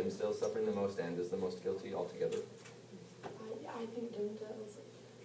Dimmesdale's suffering the most and is the most guilty altogether? I think Dimmesdale's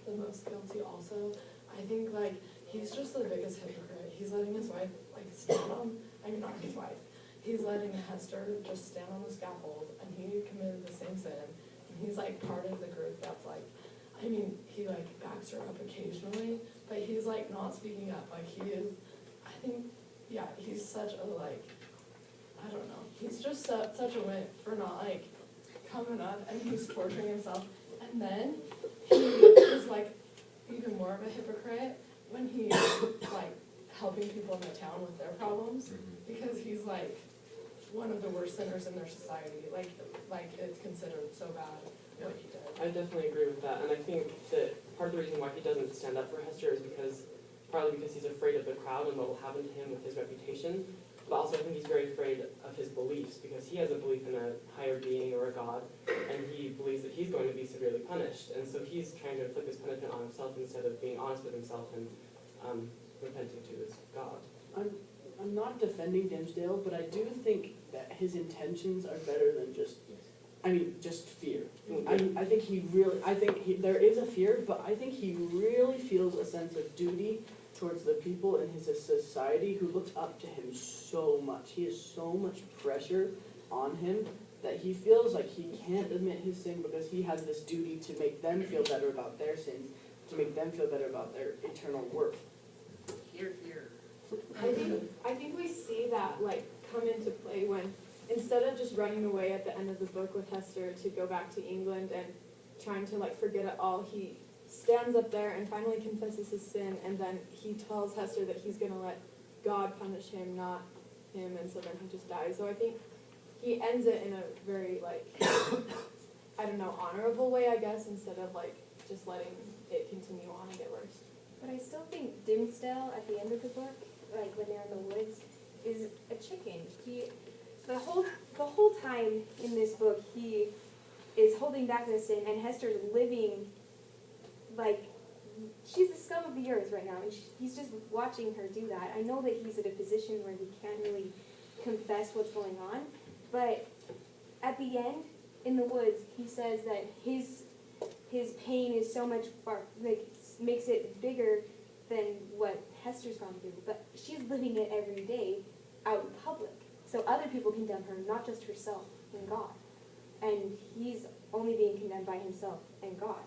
the most guilty also. I think, like, he's just the biggest hypocrite. He's letting his wife, like, stand on, I mean, not his wife, he's letting Hester just stand on the scaffold, and he committed the same sin. And he's, like, part of the group that's, like, I mean, he, like, backs her up occasionally, but he's, like, not speaking up. Like, he is, I think, yeah, he's such a, like, I don't know. He's just such a wimp for not, like, coming up, and he's torturing himself. And then he is, like, even more of a hypocrite when he's, like, helping people in the town with their problems, because he's, like, one of the worst sinners in their society. Like it's considered so bad what he did. I definitely agree with that, and I think that part of the reason why he doesn't stand up for Hester is partly because he's afraid of the crowd and what will happen to him with his reputation, but also I think he's very afraid of his beliefs, because he has a belief in a higher being or a god, and he believes that he's going to be severely punished, and so he's trying to inflict this punishment on himself instead of being honest with himself and repenting to his God. I'm not defending Dimmesdale, but I do think that his intentions are better than just fear. I think there is a fear, but I think he really feels a sense of duty towards the people in his society who look up to him so much. He has so much pressure on him that he feels like he can't admit his sin because he has this duty to make them feel better about their sins, to make them feel better about their eternal worth. Here, here. I think we see that, like, come into play when, instead of just running away at the end of the book with Hester to go back to England and trying to, like, forget it all, he stands up there and finally confesses his sin, and then he tells Hester that he's going to let God punish him, not him, and so then he just dies. So I think he ends it in a very, like, I don't know, honorable way, I guess, instead of, like, just letting it continue on and get worse. But I still think Dimmesdale at the end of the book, like when they're in the woods, is a chicken. The whole time in this book, he is holding back the sin, and Hester's living like she's the scum of the earth right now, and he's just watching her do that. I know that he's at a position where he can't really confess what's going on, but at the end, in the woods, he says that his pain is so much makes it bigger than what Hester's gone through, but she's living it every day out in public. So other people condemn her, not just herself and God. And he's only being condemned by himself and God,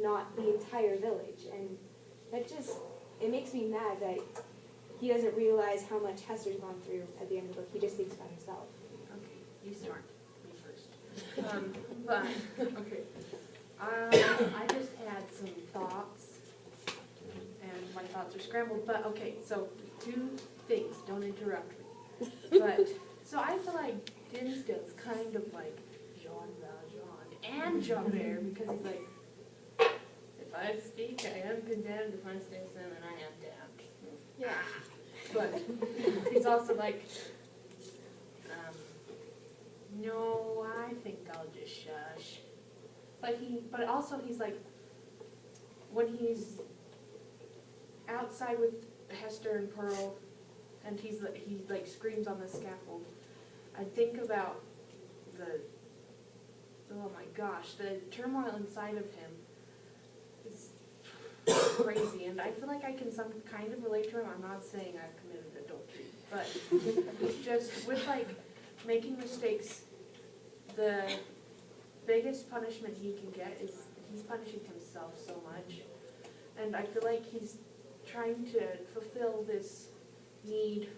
not the entire village. And that it makes me mad that he doesn't realize how much Hester's gone through at the end of the book. He just thinks about himself. Okay, you start. Me first. But, okay. I just had some thoughts, and my thoughts are scrambled, but okay, so 2 things, don't interrupt me. But, so I feel like Dimmesdale's kind of like Jean Valjean and Javert, because he's like, if I speak, I am condemned, if I stay silent, I am damned. Yeah. But he's also like, no, I think I'll just shush. But also he's like, when he's outside with Hester and Pearl, and he like screams on the scaffold, I think about oh my gosh, the turmoil inside of him is crazy, and I feel like I can some kind of relate to him. I'm not saying I've committed adultery, but just with like making mistakes, the biggest punishment he can get is he's punishing himself so much, and I feel like he's trying to fulfill this need.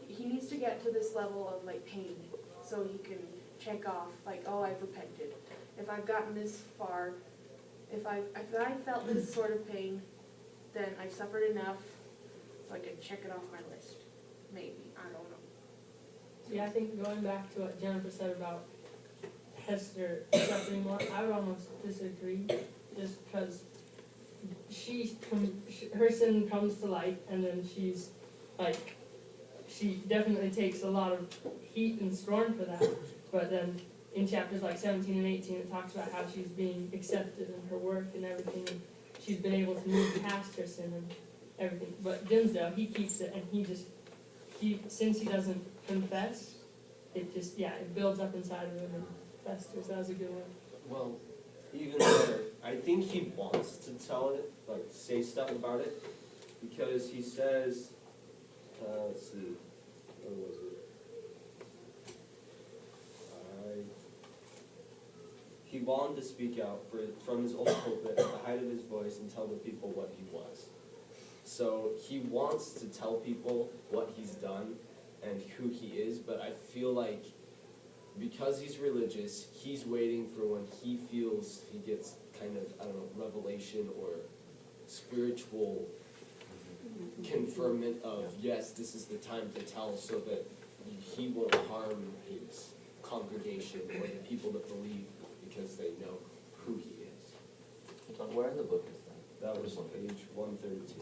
He needs to get to this level of like pain so he can check off like, oh, I've repented. If I've gotten this far, if I felt this sort of pain, then I've suffered enough so I can check it off my list. Maybe, I don't know. Yeah, I think going back to what Jennifer said about Hester suffering more, I would almost disagree, just because her sin comes to light, and then she's like, she definitely takes a lot of heat and scorn for that, but then in chapters like 17 and 18 it talks about how she's being accepted in her work and everything, and she's been able to move past her sin and everything. But Dimmesdale, he keeps it, and since he doesn't confess, it just, yeah, it builds up inside of him and festers. That was a good one. Well, even there, I think he wants to tell it, like say stuff about it, because he says, let's see, where was it? He longed to speak out from his old pulpit at the height of his voice and tell the people what he was. So he wants to tell people what he's done and who he is, but I feel like because he's religious, he's waiting for when he feels he gets kind of, I don't know, revelation or spiritual confirmation of, yes, this is the time to tell, so that he won't harm his congregation or the people that believe because they know who he is. John, where in the book is that? That was on page 132.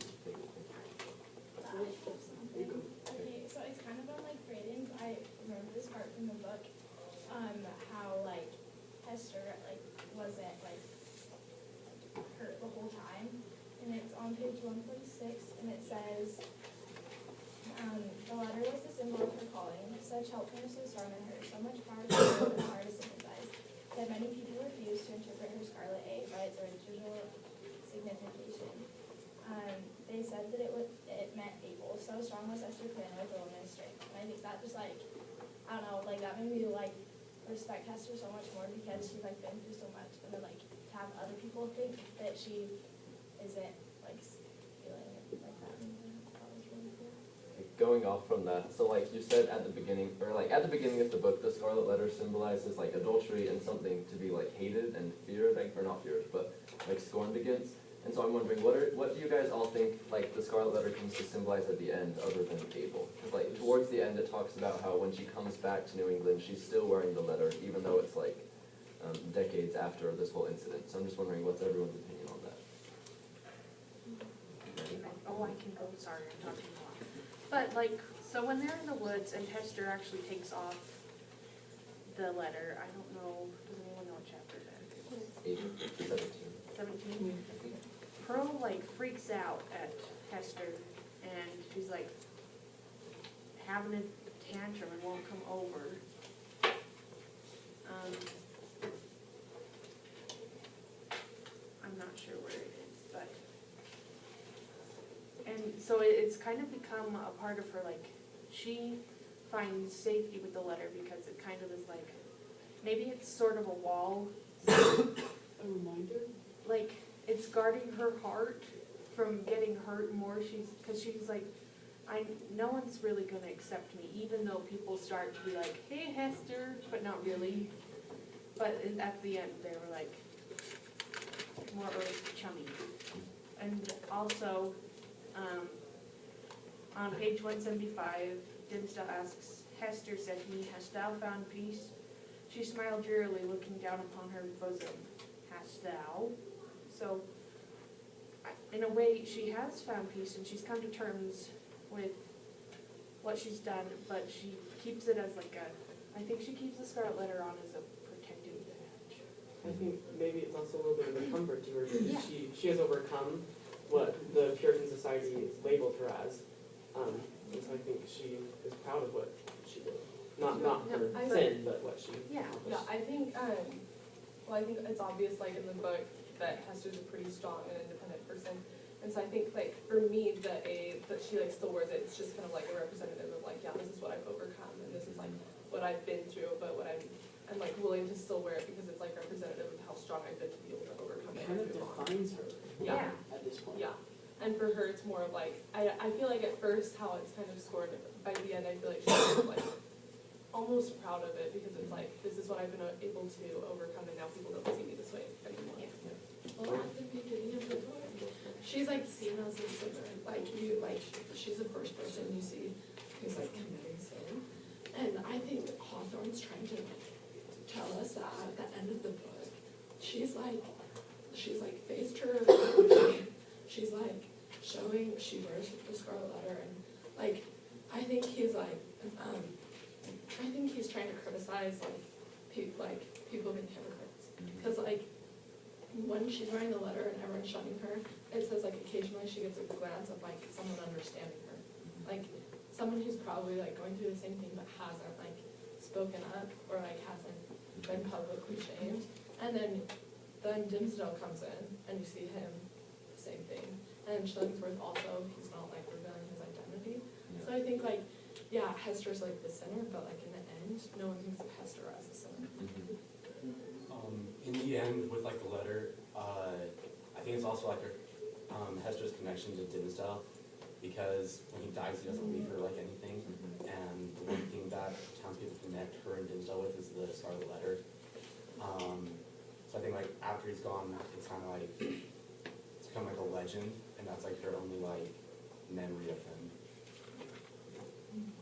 Okay, so it's kind of on like ratings. I remember this part from the book, how like Hester like wasn't like hurt the whole time, and it's on page 146, and it says, the letter was the symbol of her calling. Such help came so strong in her, so much power to feel and power to sympathize, that many people refused to interpret her scarlet A by its original signification. They said that it meant able. So strong was Esther Quinn with a woman's strength. And I think that just like, I don't know, like that made me like respect Hester so much more because she's like been through so much. And then like to have other people think that she isn't like feeling it like that. That was really cool. Going off from that, so like you said at the beginning, or like at the beginning of the book, the Scarlet Letter symbolizes like adultery and something to be like hated and feared, like, or not feared, but like scorned against. And so I'm wondering, what do you guys all think like the Scarlet Letter comes to symbolize at the end, other than Abel? Because like towards the end, it talks about how when she comes back to New England, she's still wearing the letter, even though it's like decades after this whole incident. So I'm just wondering, what's everyone's opinion on that? Oh, I can go, sorry, I'm talking a lot. But like, so when they're in the woods and Hester actually takes off the letter, I don't know, does anyone know what chapter that is? 17. 17? Pearl like freaks out at Hester and she's like having a tantrum and won't come over. I'm not sure where it is, but. And so it's kind of become a part of her, like, she finds safety with the letter because it kind of is like, maybe it's sort of a wall. A reminder? Like, it's guarding her heart from getting hurt more. Because she's like, no one's really gonna accept me, even though people start to be like, hey Hester, but not really. But at the end, they were like, more chummy. And also, on page 175, Dimmesdale asks, Hester, said he, hast thou found peace? She smiled drearily, looking down upon her bosom. Hast thou? So, in a way, she has found peace, and she's come to terms with what she's done, but she keeps it as like I think she keeps the Scarlet Letter on as a protecting badge. I think maybe it's also a little bit of a comfort to her because Yeah. she has overcome what the Puritan society has labeled her as. And so I think she is proud of what she did. Not her I- sin, but what she Yeah. accomplished. Yeah, I think, well, I think it's obvious, like, in the book, that Hester's a pretty strong and independent person. And so I think, like, for me, that she, like, still wears it, it's just kind of like a representative of, like, yeah, this is what I've overcome, and this is, like, what I've been through, but what I'm like, willing to still wear it because it's, like, representative of how strong I've been to be able to overcome it. Kind and of move on. defines her Yeah. at this point. Yeah, and for her, it's more of like, I feel like at first how it's kind of scored, by the end, I feel like she's kind of like almost proud of it because it's like, this is what I've been able to overcome and now people don't see me this way anymore. Well, at the beginning of the book, she's like seen as a sinner, she's the first person you see who's like committing sin. And I think Hawthorne's trying to like tell us that at the end of the book, she's like faced her shame. She's like showing she wears the Scarlet Letter, and like I think he's like I think he's trying to criticize people being hypocrites, because like when she's wearing the letter and everyone's shunning her, it says like occasionally she gets a glance of like someone understanding her, like someone who's probably like going through the same thing but hasn't like spoken up or like hasn't been publicly shamed. And then Dimsdale comes in and you see him, same thing. And Shillingsworth also, he's not like revealing his identity. So I think like, yeah, Hester's like the sinner, but like in the end, no one thinks of Hester as a sinner. In the end, with like the letter, I think it's also like Hester's connection to Dimsdale, because when he dies, he doesn't leave her like anything. And the one thing that townspeople connect her and Dimsdale with is the Scarlet Letter. So I think like after he's gone, it's kind of like, it's become like a legend, and that's like her only like memory of him.